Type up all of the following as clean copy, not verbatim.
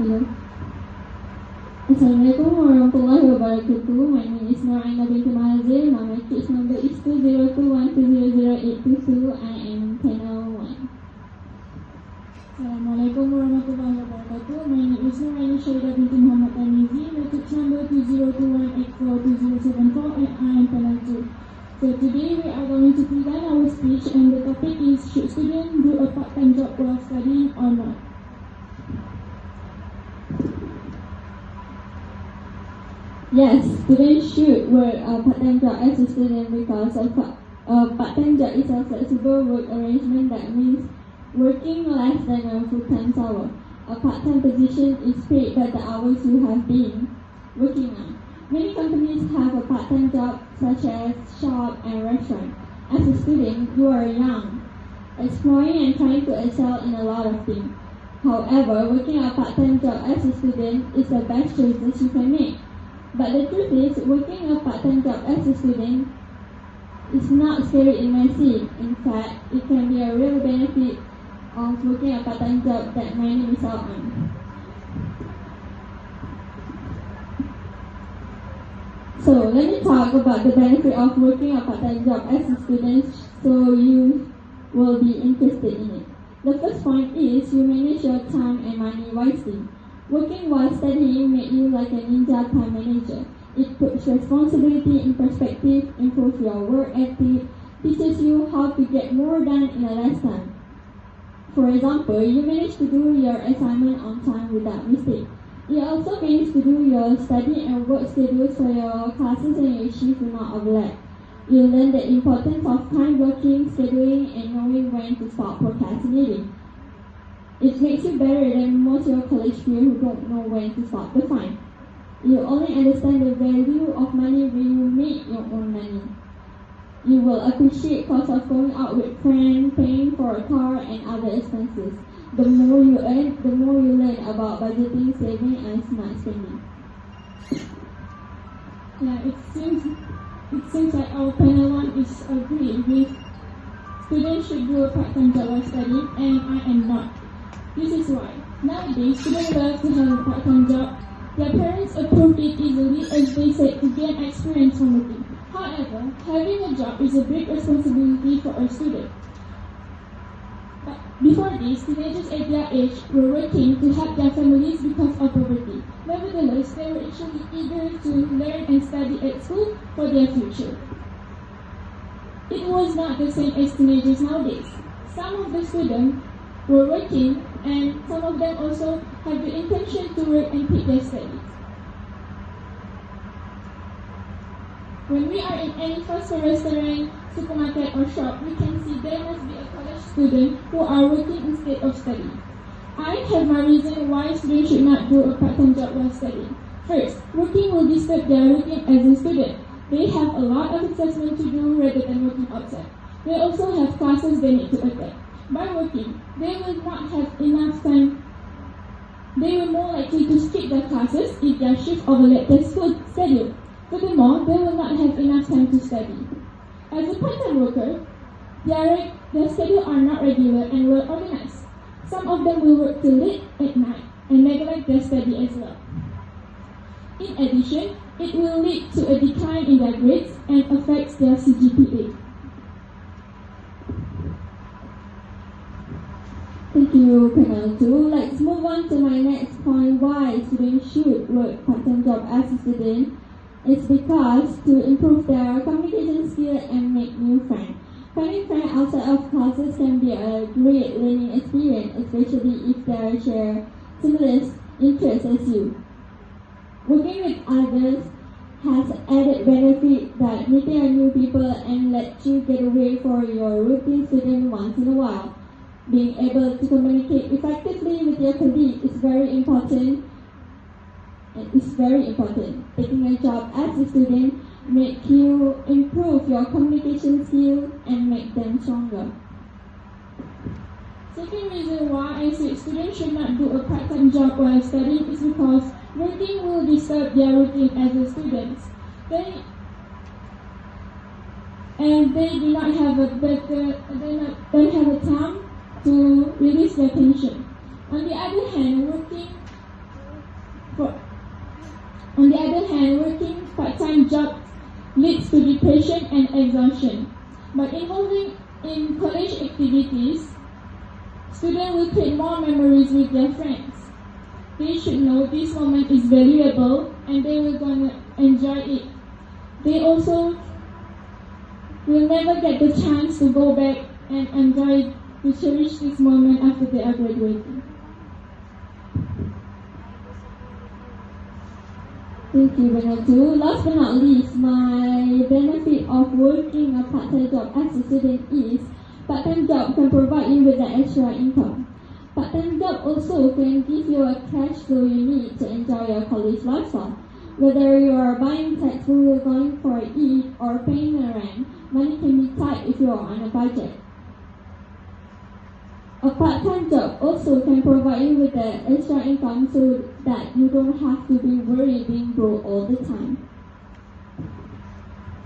Hello. Assalamualaikum warahmatullahi wabarakatuh. My name is Noraina binti Mahazir. My matrix number is 20212000822. I am panel 1. Assalamualaikum warahmatullahi wabarakatuh. My name is Noraina Shaida binti Muhammad Tanizi. Matrix number 2021842074 and I am panel 2. So today we are going to present our speech and the topic is, should students do a part-time job while studying or not? Yes, students should work a part-time job as a student because a part-time job is a flexible work arrangement that means working less than a full-time hour. A part-time position is paid by the hours you have been working on. Many companies have a part-time job such as shop and restaurant. As a student, you are young, exploring and trying to excel in a lot of things. However, working a part-time job as a student is the best choice you can make. But the truth is, working a part-time job as a student is not scary and messy. In fact, it can be a real benefit of working a part-time job that many miss out on. So let me talk about the benefit of working a part-time job as a student so you will be interested in it. The first point is you manage your time and money wisely. Working while studying makes you like a ninja time manager. It puts responsibility in perspective, improves your work ethic, teaches you how to get more done in a less time. For example, you manage to do your assignment on time without mistake. You also manage to do your study and work schedules so your classes and your shifts will not overlap. You learn the importance of time blocking, scheduling, and knowing when to stop procrastinating. It makes you better than most of your college peers who don't know when to stop the fine. You only understand the value of money when you make your own money. You will appreciate cost of going out with friends, paying for a car, and other expenses. The more you earn, the more you learn about budgeting, saving, and smart spending. Yeah, it seems like our panel 1 is agreeing with students should do a part-time job while studying, and I am not. This is why. Nowadays, students love to have a part-time job. Their parents approve it easily as they said to gain experience from working. However, having a job is a big responsibility for a student. But before this, teenagers at their age were working to help their families because of poverty. Nevertheless, they were actually eager to learn and study at school for their future. It was not the same as teenagers nowadays. Some of the students were working and some of them also have the intention to work and pick their studies. When we are in any fast food restaurant, supermarket or shop, we can see there must be a college student who are working instead of studying. I have my reason why students should not do a part-time job while studying. First, working will disturb their routine as a student. They have a lot of assessment to do rather than working outside. They also have classes they need to attend. By working, they will not have enough time. They will more likely to skip their classes if their shift overlaps their school schedule. Furthermore, they will not have enough time to study. As a part-time worker, their schedules are not regular and well organized. Some of them will work till late at night and neglect their study as well. In addition, it will lead to a decline in their grades and affects their CGPA. Thank you, panel 2. Let's move on to my next point, why students should work part-time job as a student. It's because to improve their communication skill and make new friends. Finding friends outside of classes can be a great learning experience, especially if they share similar interests as you. Working with others has added benefit that meeting new people and let you get away for your routine student once in a while. Being able to communicate effectively with your colleagues is very important. Taking a job as a student make you improve your communication skills and make them stronger. Second reason why I say students should not do a part-time job while studying is because working will disturb their routine as a student. They do not have a time to release their tension. On the other hand, working On the other hand, working part-time job leads to depression and exhaustion. By involving in college activities, students will create more memories with their friends. They should know this moment is valuable and they will gonna enjoy it. They also will never get the chance to go back and enjoy, to cherish this moment after they are graduating. Thank you, Benatu. Last but not least, my benefit of working a part-time job as a student is part-time job can provide you with an extra income. Part-time job also can give you a cash flow you need to enjoy your college lifestyle. Whether you are buying textbooks, going for a eat, or paying a rent, money can be tight if you are on a budget. A part-time job also can provide you with an extra income so that you don't have to be worried being broke all the time.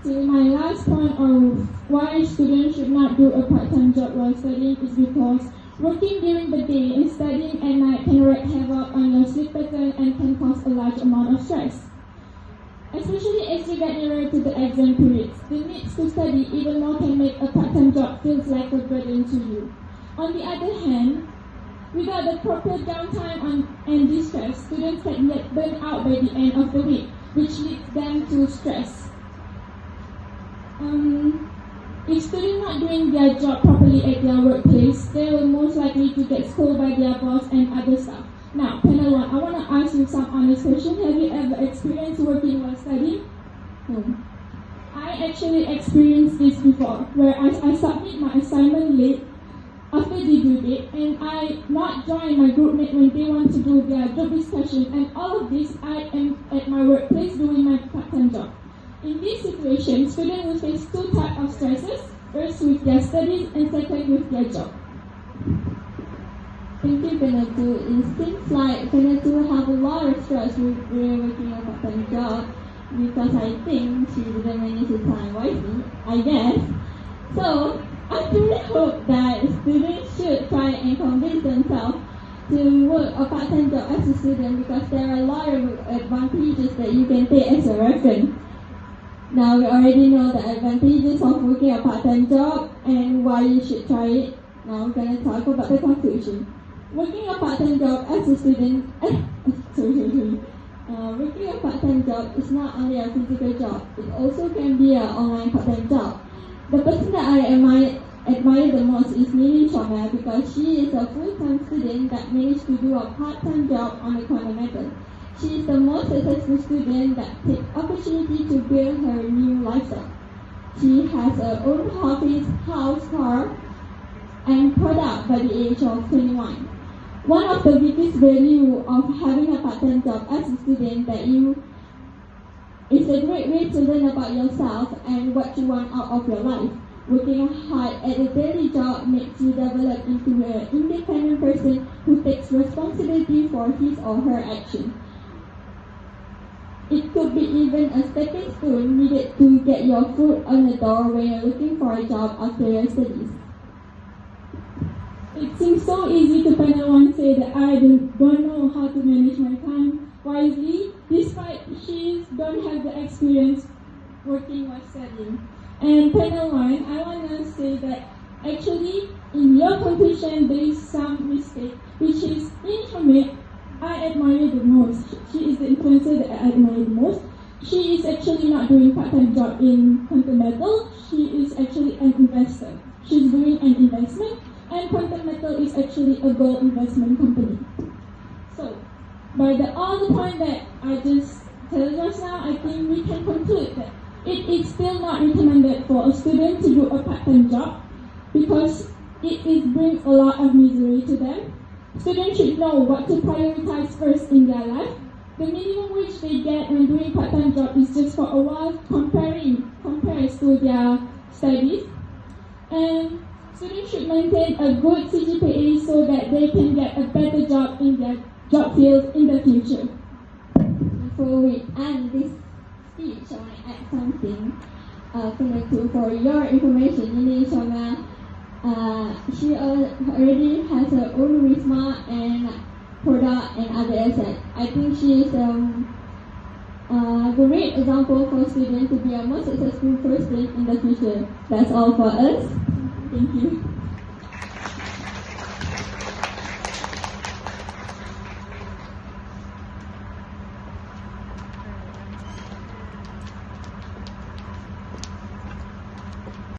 So my last point of why students should not do a part-time job while studying is because working during the day and studying at night can wreak havoc on your sleep pattern and can cause a large amount of stress. Especially as you get nearer to the exam periods, the need to study even more can make a part-time job feels like a burden to you. On the other hand, without the proper downtime and distress, students can get burnt out by the end of the week, which leads them to stress. If students not doing their job properly at their workplace, they will most likely to get scolded by their boss and other staff. Now, panel 1, I want to ask you some honest question. Have you ever experienced working while studying? No. I actually experienced this before, where I submit my assignment late after the due date, and I not join my group mate when they want to do their job discussion, and all of this I am at my workplace doing my part-time job. In this situation, students will face two types of stresses, first with their studies and second with their job. Thank you, Benatu. It seems like Benatu have a lot of stress with working a part-time job because I think she didn't manage her time wisely, I guess. So, I truly hope that students should try and convince themselves to work a part-time job as a student because there are a lot of advantages that you can take as a reference. Now we already know the advantages of working a part-time job and why you should try it. Now we're going to talk about the conclusion. Working a part-time job as a student, working a part-time job is not only a physical job, it also can be an online part-time job. The person that I admire the most is Mini Shoma because she is a full-time student that managed to do a part-time job on the corner method. She is the most successful student that takes opportunity to build her new lifestyle. She has her own office, house, car, and product by the age of 21. One of the biggest value of having a part-time job as a student that you is a great way to learn about yourself and what you want out of your life. Working hard at a daily job makes you develop into an independent person who takes responsibility for his or her action. It could be even a stepping stone needed to get your foot on the door when you're looking for a job after your studies. It seems so easy to panel 1 say that I don't know how to manage my time wisely, despite she don't have the experience working while studying. And panel 1, I want to say that actually in your conclusion there is some mistake, which is in Hamid, I admire the most. She is the influencer that I admire the most. She is actually not doing part-time job in Quantum Metal. She is actually an investor. She's doing an investment, and Quantum Metal is actually a gold investment company. So, by all the point that I just told just now, I think we can conclude that it is still not recommended for a student to do a part-time job because it brings a lot of misery to them. Students should know what to prioritize first in their life. The minimum wage they get when doing part-time job is just for a while compares to their studies. And students should maintain a good CGPA so that they can get a better job in their job field in the future. Before we end this speech, I want to add something. For your information, Nini Shoma, she already has her own Wisma and product, and other assets. I think she is a great example for students to be a more successful person in the future. That's all for us. Thank you.